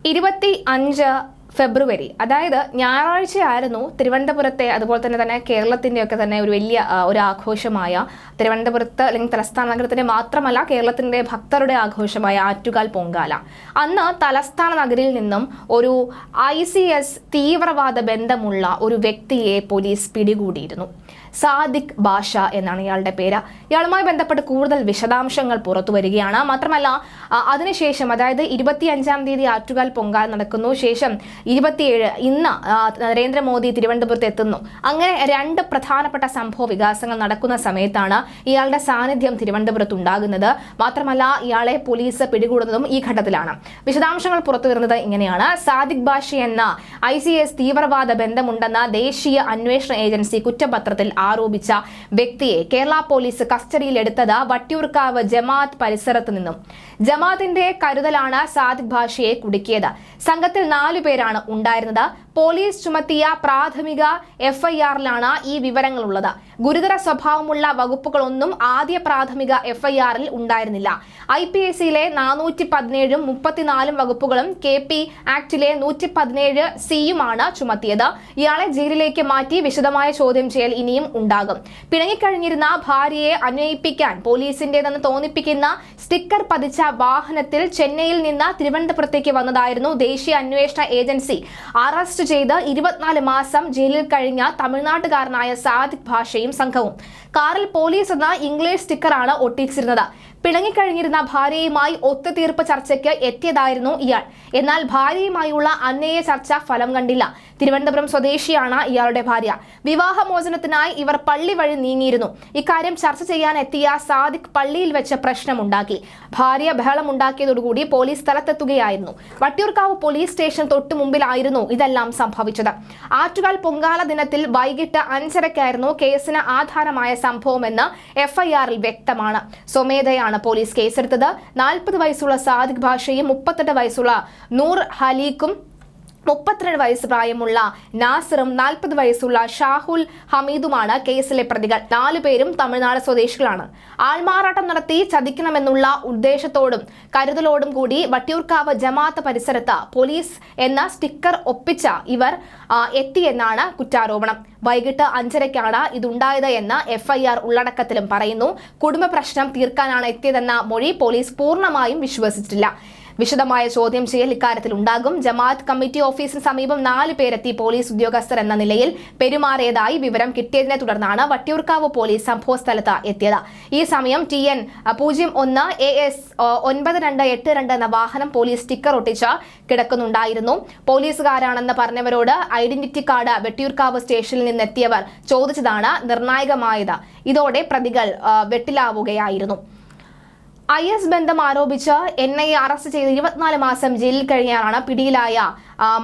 25 ഫെബ്രുവരി, അതായത് ഞായറാഴ്ചയായിരുന്നു തിരുവനന്തപുരത്തെ അതുപോലെ തന്നെ കേരളത്തിൻ്റെയൊക്കെ തന്നെ ഒരു വലിയ ഒരു ആഘോഷമായ തിരുവനന്തപുരത്ത് അല്ലെങ്കിൽ തലസ്ഥാന നഗരത്തിന്റെ മാത്രമല്ല കേരളത്തിന്റെ ഭക്തരുടെ ആഘോഷമായ ആറ്റുകാൽ പൊങ്കാല. അന്ന് തലസ്ഥാന നഗരിയിൽ നിന്നും ഒരു ICS തീവ്രവാദ ബന്ധമുള്ള ഒരു വ്യക്തിയെ പോലീസ് പിടികൂടിയിരുന്നു. സാദിഖ് ബാഷ എന്നാണ് ഇയാളുടെ പേര്. ഇയാളുമായി ബന്ധപ്പെട്ട് കൂടുതൽ വിശദാംശങ്ങൾ പുറത്തു വരികയാണ്. മാത്രമല്ല അതിനുശേഷം, അതായത് 25-ാം തീയതി ആറ്റുകാൽ പൊങ്കാല നടക്കുന്നു, ശേഷം 27 ഇന്ന് നരേന്ദ്രമോദി തിരുവനന്തപുരത്ത് എത്തുന്നു. അങ്ങനെ രണ്ട് പ്രധാനപ്പെട്ട സംഭവ വികാസങ്ങൾ നടക്കുന്ന സമയത്താണ് ഇയാളുടെ സാന്നിധ്യം തിരുവനന്തപുരത്ത് ഉണ്ടാകുന്നത്. മാത്രമല്ല ഇയാളെ പോലീസ് പിടികൂടുന്നതും ഈ ഘട്ടത്തിലാണ്. വിശദാംശങ്ങൾ പുറത്തു വരുന്നത് ഇങ്ങനെയാണ്. സാദിഖ് ബാഷ എന്ന ICS തീവ്രവാദ ബന്ധമുണ്ടെന്ന ദേശീയ അന്വേഷണ ഏജൻസി കുറ്റപത്രത്തിൽ ആരോപിച്ച വ്യക്തിയെ കേരള പോലീസ് കസ്റ്റഡിയിലെടുത്തത് വട്ടിയൂർക്കാവ് ജമാഅത്ത് പരിസരത്ത് നിന്നും. ജമാഅത്തിന്റെ കരുതലാണ് സാദിഖ് ബാഷയെ കുടുക്കിയത്. സംഘത്തിൽ 4 പേരാണ് ഉണ്ടായിരുന്നത്. പോലീസ് ചുമത്തിയ പ്രാഥമിക FIRലാണ് ഈ വിവരങ്ങൾ ഉള്ളത്. ഗുരുതര സ്വഭാവമുള്ള വകുപ്പുകളൊന്നും ആദ്യ പ്രാഥമിക FIRൽ ഉണ്ടായിരുന്നില്ല. IPSലെ 417 34 വകുപ്പുകളും KP ആക്ടിലെ 117C ചുമത്തിയത്. ഇയാളെ ജയിലിലേക്ക് മാറ്റി വിശദമായ ചോദ്യം ചെയ്യൽ ഇനിയും ഉണ്ടാകും. പിണങ്ങിക്കഴിഞ്ഞിരുന്ന ഭാര്യയെ അന്വയിപ്പിക്കാൻ പോലീസിന്റേതെന്ന് തോന്നിപ്പിക്കുന്ന സ്റ്റിക്കർ പതിച്ച വാഹനത്തിൽ ചെന്നൈയിൽ നിന്ന് തിരുവനന്തപുരത്തേക്ക് വന്നതായിരുന്നു ദേശീയ അന്വേഷണ ഏജൻസി അറസ്റ്റ് ചെയ്ത് 24 മാസം ജയിലിൽ കഴിഞ്ഞ തമിഴ്നാട്ടുകാരനായ സാദിഖ് ബാഷയും സംഘവും. കാറിൽ പോലീസ് എന്ന ഇംഗ്ലീഷ് സ്റ്റിക്കറാണ് ഒട്ടിച്ചിരുന്നത്. പിണങ്ങിക്കഴിഞ്ഞിരുന്ന ഭാര്യയുമായി ഒത്തുതീർപ്പ് ചർച്ചയ്ക്ക് എത്തിയതായിരുന്നു ഇയാൾ. എന്നാൽ ഭാര്യയുമായുള്ള അന്നേയ ചർച്ച ഫലം കണ്ടില്ല. തിരുവനന്തപുരം സ്വദേശിയാണ് ഇയാളുടെ ഭാര്യ. വിവാഹമോചനത്തിനായി ഇവർ പള്ളി വഴി നീങ്ങിയിരുന്നു. ഇക്കാര്യം ചർച്ച ചെയ്യാൻ എത്തിയ സാദിഖ് പള്ളിയിൽ വെച്ച് പ്രശ്നമുണ്ടാക്കി. ഭാര്യ ബഹളമുണ്ടാക്കിയതോടുകൂടി പോലീസ് സ്ഥലത്തെത്തുകയായിരുന്നു. വട്ടിയൂർക്കാവ് പോലീസ് സ്റ്റേഷൻ തൊട്ടു മുമ്പിലായിരുന്നു ഇതെല്ലാം സംഭവിച്ചത്. ആറ്റുകാൽ പൊങ്കാല ദിനത്തിൽ വൈകിട്ട് 5:30 കേസിന് ആധാരമായ സംഭവമെന്ന് FIRൽ വ്യക്തമാണ്. സ്വമേധയാണ് പോലീസ് കേസെടുത്തത്. 40 വയസ്സുള്ള സാദിഖ് ബാഷയും 38 വയസ്സുള്ള നൂർ ഹലീഖും 32 വയസ്സ് പ്രായമുള്ള നാസിറും 40 വയസ്സുള്ള ഷാഹുൽ ഹമീദുമാണ് കേസിലെ പ്രതികൾ. 4 പേരും തമിഴ്നാട് സ്വദേശികളാണ്. ആൾമാറാട്ടം നടത്തി ചതിക്കണമെന്നുള്ള ഉദ്ദേശത്തോടും കരുതലോടും കൂടി വട്ടിയൂർക്കാവ് ജമാഅത്ത് പരിസരത്ത് പോലീസ് എന്ന സ്റ്റിക്കർ ഒപ്പിച്ച ഇവർ എത്തിയെന്നാണ് കുറ്റാരോപണം. വൈകിട്ട് 5:30 ഇതുണ്ടായത് എന്ന് FIR ഉള്ളടക്കത്തിലും പറയുന്നു. കുടുംബ പ്രശ്നം തീർക്കാനാണ് എത്തിയതെന്ന മൊഴി പോലീസ് പൂർണ്ണമായും വിശ്വസിച്ചിട്ടില്ല. വിശദമായ ചോദ്യം ചെയ്യൽ ഇക്കാര്യത്തിൽ ഉണ്ടാകും. ജമാഅത്ത് കമ്മിറ്റി ഓഫീസിന് സമീപം 4 പേരെത്തി പോലീസ് ഉദ്യോഗസ്ഥർ എന്ന നിലയിൽ പെരുമാറിയതായി വിവരം കിട്ടിയതിനെ തുടർന്നാണ് വട്ടിയൂർക്കാവ് പോലീസ് സംഭവസ്ഥലത്ത് എത്തിയത്. ഈ സമയം TN 01 AS 9282 എന്ന വാഹനം പോലീസ് സ്റ്റിക്കർ ഒട്ടിച്ച് കിടക്കുന്നുണ്ടായിരുന്നു. പോലീസുകാരാണെന്ന് പറഞ്ഞവരോട് ഐഡന്റിറ്റി കാർഡ് വട്ടിയൂർക്കാവ് സ്റ്റേഷനിൽ നിന്നെത്തിയവർ ചോദിച്ചതാണ് നിർണായകമായത്. ഇതോടെ പ്രതികൾ വെട്ടിലാവുകയായിരുന്നു. IS ബന്ധം ആരോപിച്ച് NIA അറസ്റ്റ് ചെയ്ത് 24 മാസം ജയിലിൽ കഴിഞ്ഞാണ് പിടിയിലായ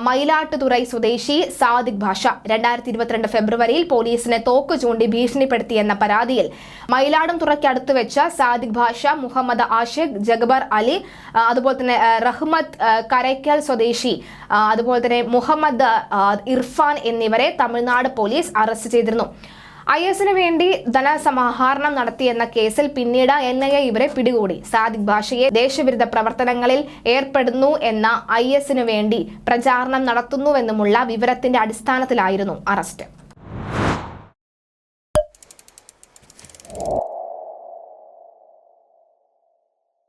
മയിലാട്ടുതുറൈ സ്വദേശി സാദിഖ് ബാഷ. 2022 ഫെബ്രുവരിയിൽ പോലീസിനെ തോക്ക് ചൂണ്ടി ഭീഷണിപ്പെടുത്തിയെന്ന പരാതിയിൽ മയിലാടുംതുറയ്ക്ക് അടുത്ത് വെച്ച് സാദിഖ് ബാഷ, മുഹമ്മദ് ആഷിഖ്, ജഗ്ബർ അലി, അതുപോലെ തന്നെ റഹ്മത്ത് കരയ്ക്കൽ സ്വദേശി, അതുപോലെ തന്നെ മുഹമ്മദ് ഇർഫാൻ എന്നിവരെ തമിഴ്നാട് പോലീസ് അറസ്റ്റ് ചെയ്തിരുന്നു. ISന് വേണ്ടി ധനസമാഹരണം നടത്തിയെന്ന കേസിൽ പിന്നീട് NIA ഇവരെ പിടികൂടി. സാദിഖ് ബാഷയെ ദേശവിരുദ്ധ പ്രവർത്തനങ്ങളിൽ ഏർപ്പെടുന്നു എന്ന ISന് വേണ്ടി പ്രചാരണം നടത്തുന്നുവെന്നുമുള്ള വിവരത്തിന്റെ അടിസ്ഥാനത്തിലായിരുന്നു അറസ്റ്റ്.